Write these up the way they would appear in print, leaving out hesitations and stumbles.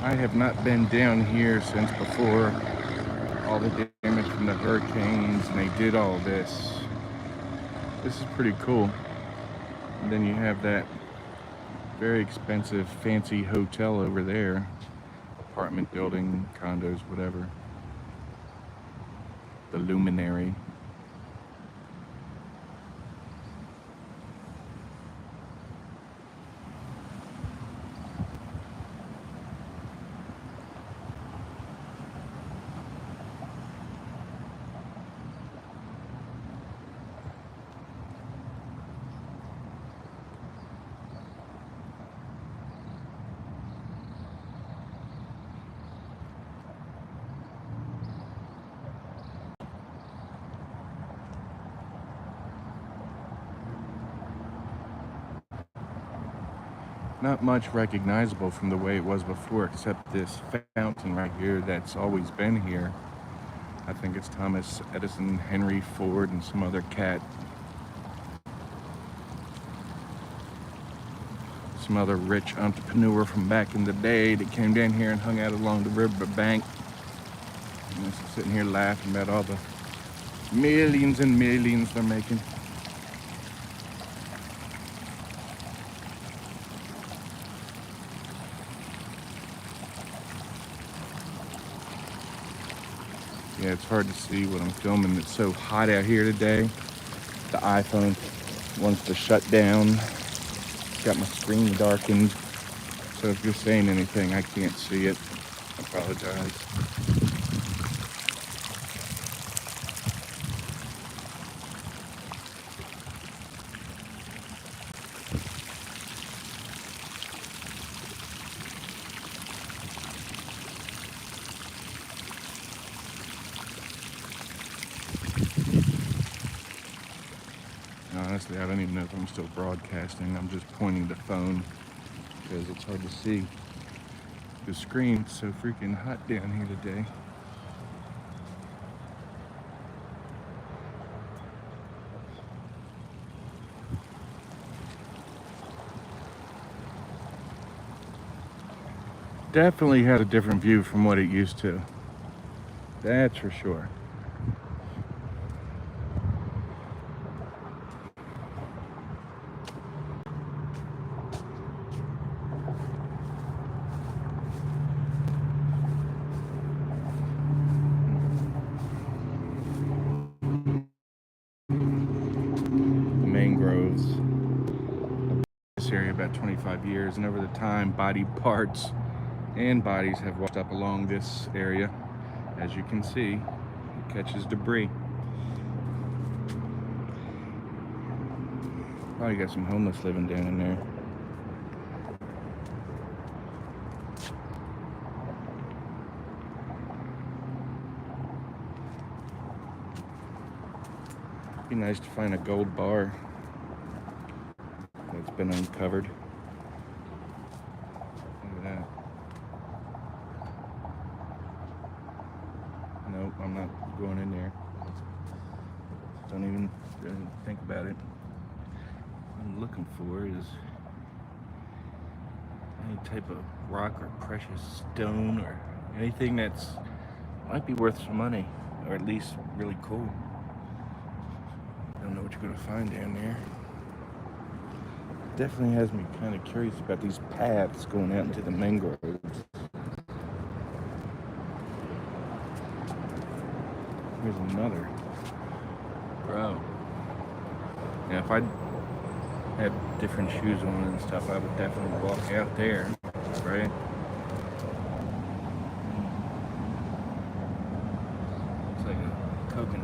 I have not been down here since before all the damage from the hurricanes, and they did all this. This is pretty cool. And then you have that very expensive, fancy hotel over there. Apartment building, condos, whatever. The Luminary. Not much recognizable from the way it was before, except this fountain right here that's always been here. I think it's Thomas Edison, Henry Ford, and some other cat. Some other rich entrepreneur from back in the day that came down here and hung out along the river bank. And just sitting here laughing about all the millions and millions they're making. Yeah, it's hard to see what I'm filming. It's so hot out here today. The iPhone wants to shut down. Got my screen darkened. So if you're saying anything, I can't see it. I apologize. Honestly, I don't even know if I'm still broadcasting. I'm just pointing the phone because it's hard to see the screen. It's so freaking hot down here today. Definitely had a different view from what it used to. That's for sure. Mangroves. This area about 25 years, and over the time, body parts and bodies have washed up along this area. As you can see, it catches debris. Probably got some homeless living down in there. Be nice to find a gold bar that's been uncovered. Look at that. Nope, I'm not going in there. Don't even think about it. What I'm looking for is any type of rock or precious stone or anything that's might be worth some money, or at least really cool. Don't know what you're gonna find down there. Definitely has me kind of curious about these paths going out into the mangroves. Here's another. Bro. Yeah, if I had different shoes on and stuff, I would definitely walk out there, right? Looks like a coconut.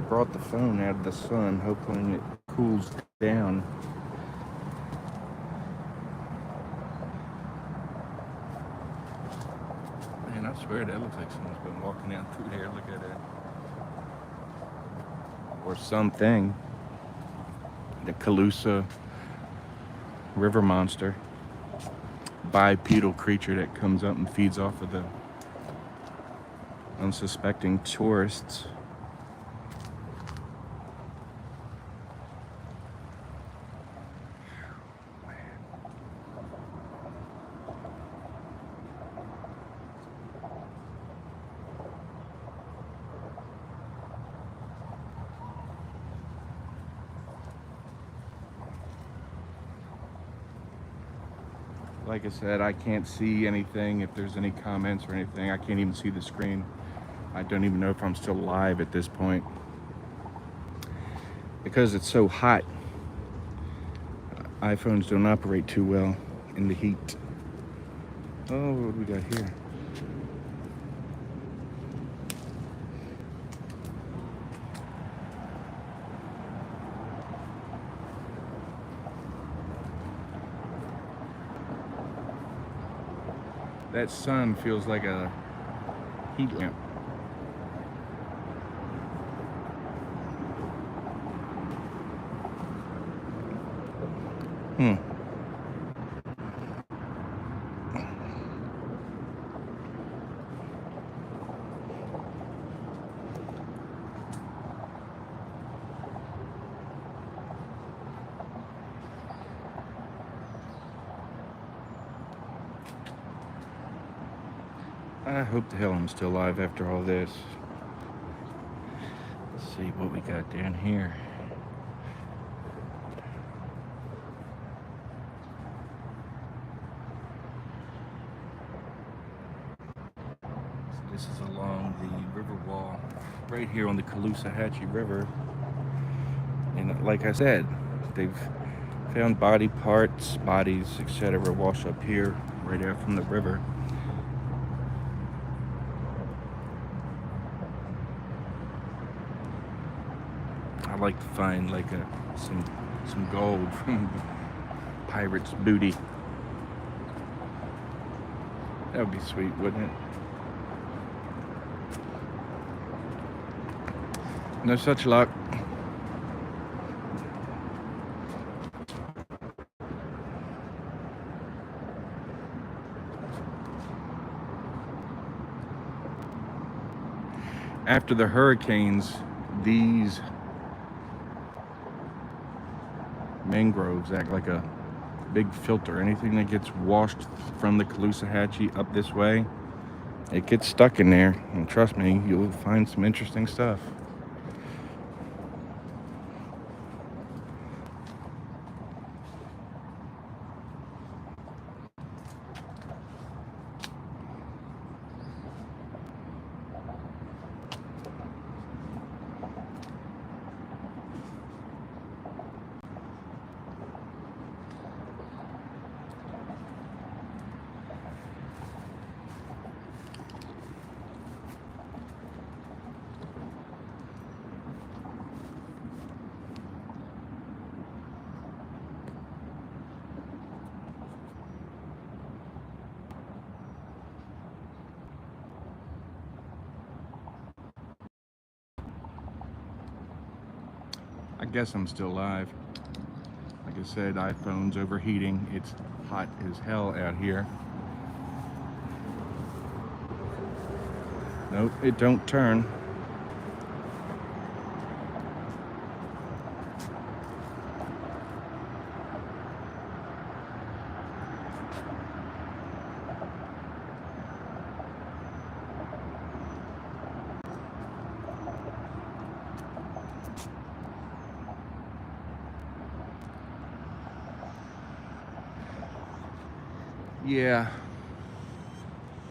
Brought the phone out of the sun, hoping it cools down. Man, I swear that looks like someone's been walking out through there. Look at it. Or something. The Calusa river monster. bipedal creature that comes up and feeds off of the unsuspecting tourists. Like I said, I can't see anything. If there's any comments or anything, I can't even see the screen. I don't even know if I'm still live at this point. Because it's so hot, iPhones don't operate too well in the heat. Oh, what do we got here? That sun feels like a heat lamp. I hope the hell I'm still alive after all this. Let's see what we got down here. So this is along the river wall, right here on the Caloosahatchee River. And like I said, they've found body parts, bodies, etc. wash up here, right out from the river. I'd like to find like some gold from pirates' booty. That would be sweet, wouldn't it? No such luck. After the hurricanes, these mangroves act like a big filter. Anything that gets washed from the Caloosahatchee up this way, it gets stuck in there. And trust me, you'll find some interesting stuff. I guess I'm still alive. Like I said, iPhone's overheating. It's hot as hell out here. Nope, it don't turn. Yeah,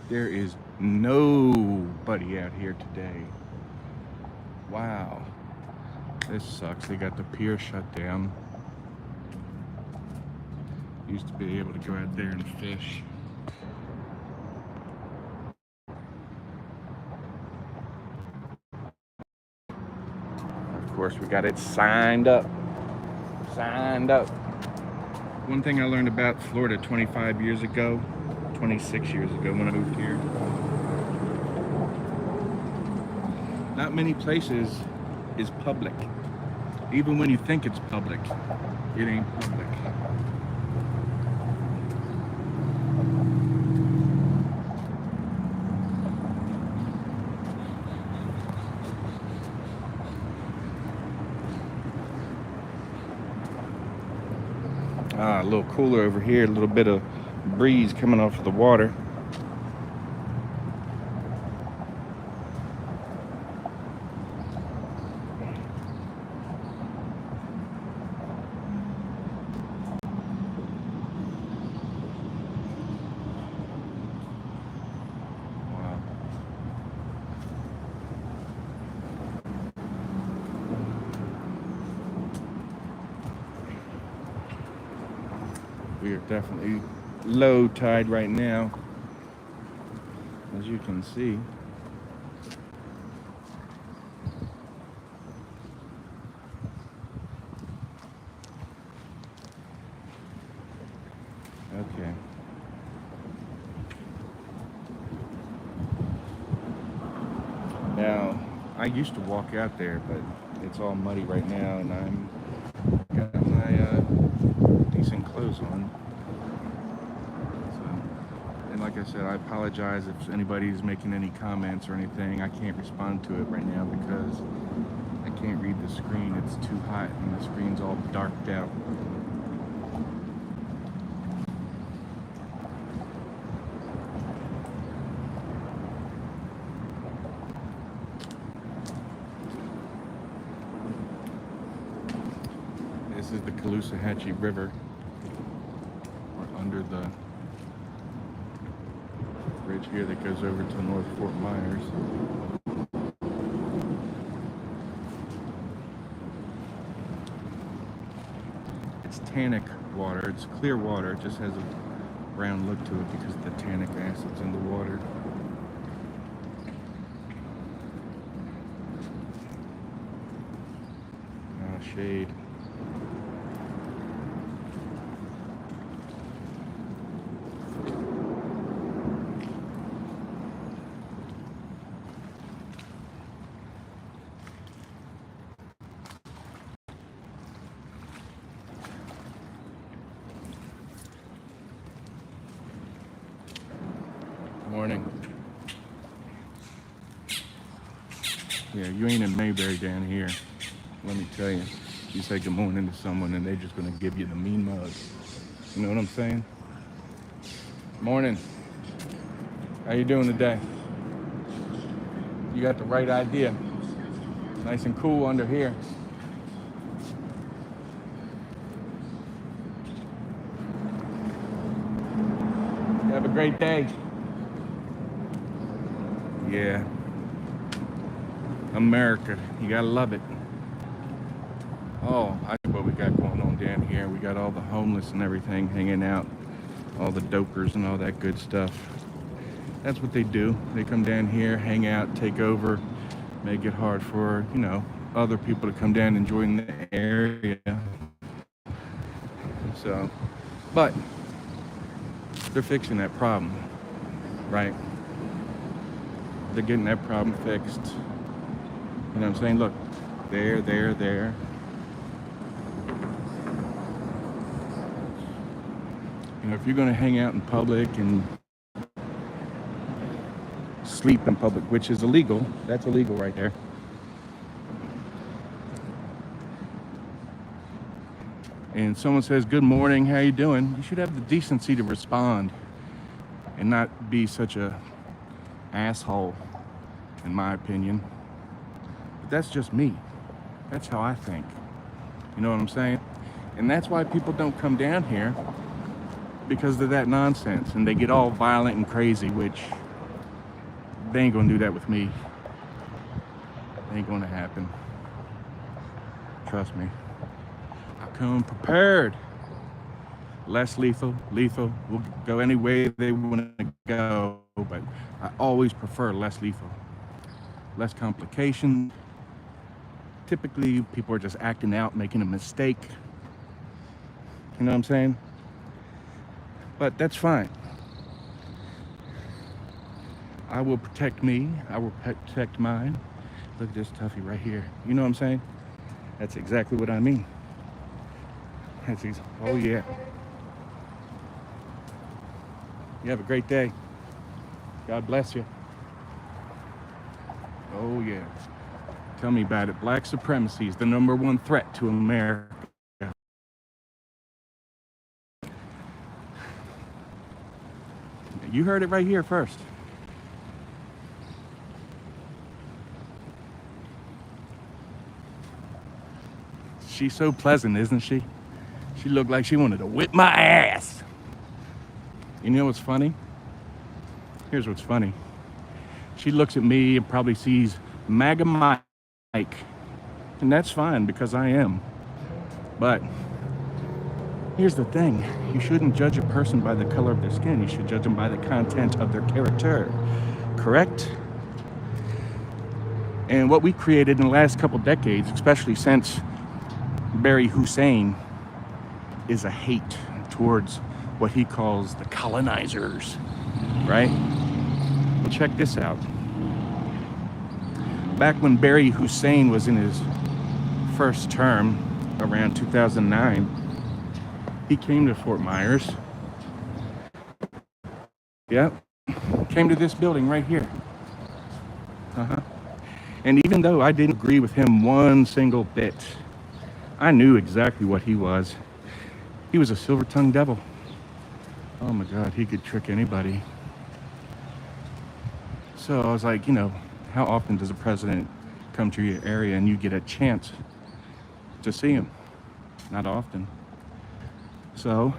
there is nobody out here today. Wow, this sucks. They got the pier shut down. Used to be able to go out there and fish. Of course, we got it signed up. One thing I learned about Florida 25 years ago, 26 years ago when I moved here. Not many places is public. Even when you think it's public, it ain't public. little cooler over here, a little bit of breeze coming off of the water. We are definitely low tide right now, as you can see. Okay. Now, I used to walk out there, but it's all muddy right now, and I'm got my decent clothes on. So, and like I said, I apologize if anybody's making any comments or anything. I can't respond to it right now because I can't read the screen. It's too hot, and the screen's all darked out. This is the Caloosahatchee River. We're under the bridge here that goes over to North Fort Myers. It's tannic water. It's clear water. It just has a brown look to it because of the tannic acids in the water. Shade. Morning. Yeah, you ain't in Mayberry down here. Let me tell you. You say good morning to someone and they're just gonna give you the mean mug. You know what I'm saying? Morning. How you doing today? You got the right idea. Nice and cool under here. Have a great day. Yeah. America. You gotta love it. Oh, I know what we got going on down here. We got all the homeless and everything hanging out. All the dopers and all that good stuff. That's what they do. They come down here, hang out, take over, make it hard for, you know, other people to come down and join the area. So, but they're fixing that problem, right? They're getting that problem fixed. You know what I'm saying? Look, there. You know, if you're going to hang out in public and sleep in public, which is illegal, that's illegal right there. And someone says, good morning, how you doing? You should have the decency to respond and not be such a asshole, in my opinion. But that's just me. That's how I think. You know what I'm saying? And that's why people don't come down here, because of that nonsense, and they get all violent and crazy, which they ain't gonna do that with me. It ain't gonna happen. Trust me. I come prepared. Less lethal. We'll go any way they want to go, but I always prefer less lethal. Less complication. Typically, people are just acting out, making a mistake. You know what I'm saying? But that's fine. I will protect me. I will protect mine. Look at this toughie right here. You know what I'm saying? That's exactly what I mean. Oh yeah. You have a great day. God bless you. Oh yeah. Tell me about it. Black supremacy is the #1 threat to America. You heard it right here first. She's so pleasant, isn't she? She looked like she wanted to whip my ass. You know what's funny? Here's what's funny. She looks at me and probably sees MAGA Mike. And that's fine because I am. But here's the thing. You shouldn't judge a person by the color of their skin. You should judge them by the content of their character. Correct? And what we created in the last couple decades, especially since Barry Hussein, is a hate towards what he calls the colonizers, right? Well, check this out. Back when Barry Hussein was in his first term, around 2009, he came to Fort Myers. Yep, came to this building right here. And even though I didn't agree with him one single bit, I knew exactly what he was. He was a silver-tongued devil. Oh my God, he could trick anybody. So I was like, you know, how often does a president come to your area and you get a chance to see him? Not often. So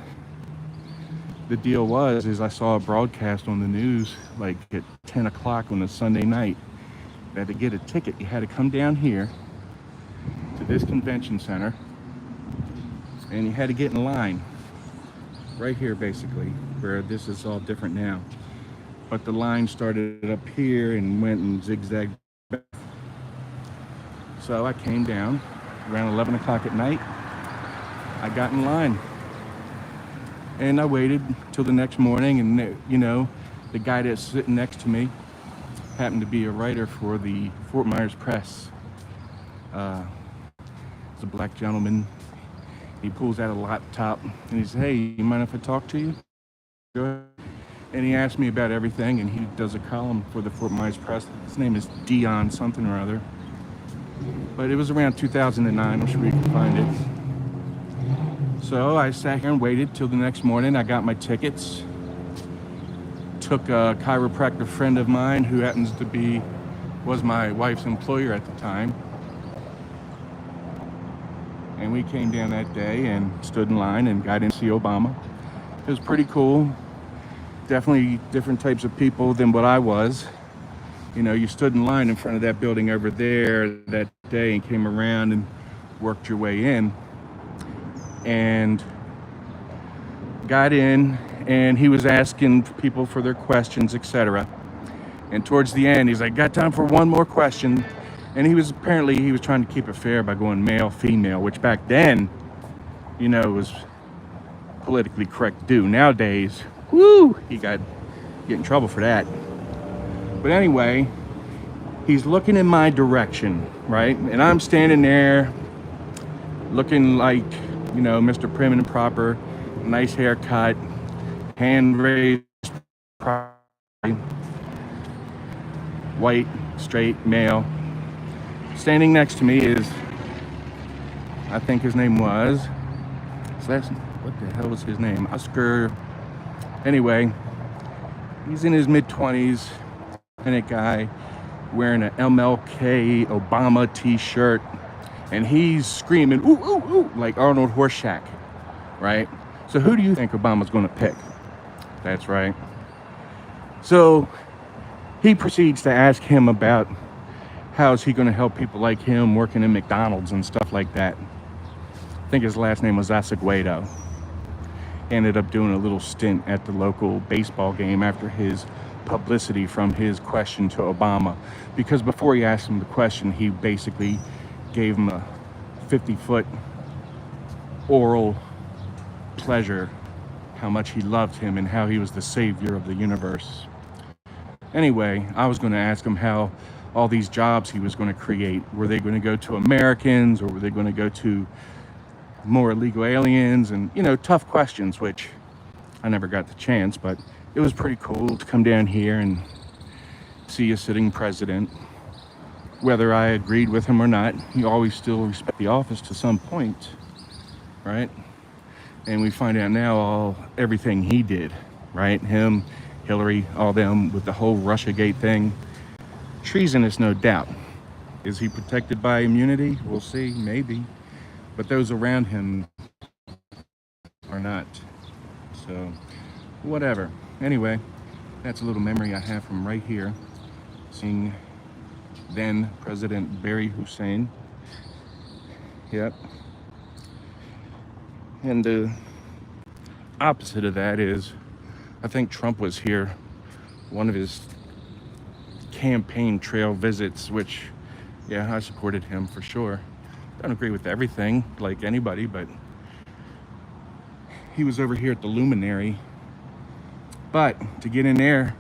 the deal was I saw a broadcast on the news like at 10 o'clock on a Sunday night that to get a ticket, you had to come down here to this convention center and you had to get in line right here, basically, where this is all different now. But the line started up here and went and zigzagged back. So I came down around 11 o'clock at night. I got in line and I waited till the next morning, and you know, the guy that's sitting next to me happened to be a writer for the Fort Myers Press. He's a black gentleman. He pulls out a laptop and he says, "Hey, you mind if I talk to you?" Go ahead. And he asked me about everything, and he does a column for the Fort Myers Press. His name is Dion something or other. But it was around 2009. I'm sure you can find it. So I sat here and waited till the next morning. I got my tickets. Took a chiropractor friend of mine who happens to was my wife's employer at the time. And we came down that day and stood in line and got in to see Obama. It was pretty cool. Definitely different types of people than what I was. You know, you stood in line in front of that building over there that day and came around and worked your way in. And got in, and he was asking people for their questions, etc. And towards the end, he's like, "Got time for one more question." And he was trying to keep it fair by going male, female, which back then, you know, was politically correct to do. Nowadays, woo, he get in trouble for that. But anyway, he's looking in my direction, right? And I'm standing there looking like, you know, Mr. Prim and Proper, nice haircut, hand raised, white, straight, male. Standing next to me is, I think his name was, what the hell was his name? Oscar. Anyway, he's in his mid-20s, Hispanic guy, wearing an MLK Obama t-shirt, and he's screaming, "Ooh, ooh, ooh," like Arnold Horseshack, right? So who do you think Obama's gonna pick? That's right. So he proceeds to ask him about how is he gonna help people like him working in McDonald's and stuff like that. I think his last name was Oseguada. Ended up doing a little stint at the local baseball game after his publicity from his question to Obama, because before he asked him the question, he basically gave him a 50-foot oral pleasure, how much he loved him and how he was the savior of the universe. Anyway, I was going to ask him how all these jobs he was going to create, were they going to go to Americans or were they going to go to more illegal aliens, and, you know, tough questions, which I never got the chance, but it was pretty cool to come down here and see a sitting president. Whether I agreed with him or not, you always still respect the office to some point, right? And we find out now everything he did, right? Him Hillary, all them with the whole Russiagate thing. Treasonous, no doubt. Is he protected by immunity? We'll see, maybe. But those around him are not. So, whatever. Anyway, that's a little memory I have from right here, seeing then President Barry Hussein. Yep. And the opposite of that is, I think Trump was here, one of his campaign trail visits, which, yeah, I supported him for sure. Don't agree with everything, like anybody, but he was over here at the Luminary. But to get in there,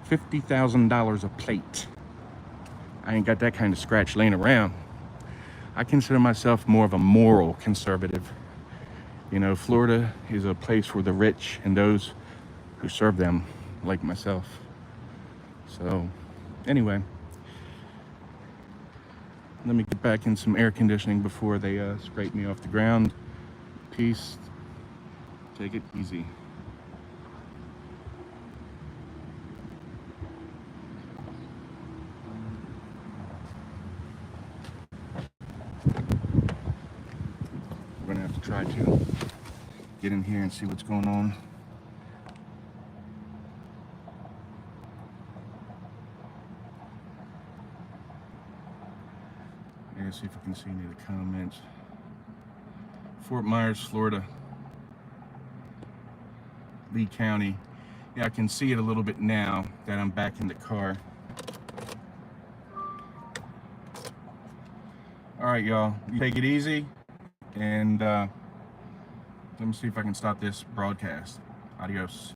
$50,000 a plate. I ain't got that kind of scratch laying around. I consider myself more of a moral conservative. You know, Florida is a place for the rich and those who serve them, like myself. So, anyway, let me get back in some air conditioning before they scrape me off the ground. Peace. Take it easy. We're gonna have to try to get in here and see what's going on. Let's see if I can see any of the comments. Fort Myers, Florida. Lee County. Yeah, I can see it a little bit now that I'm back in the car. All right, y'all. You take it easy. And let me see if I can stop this broadcast. Adios.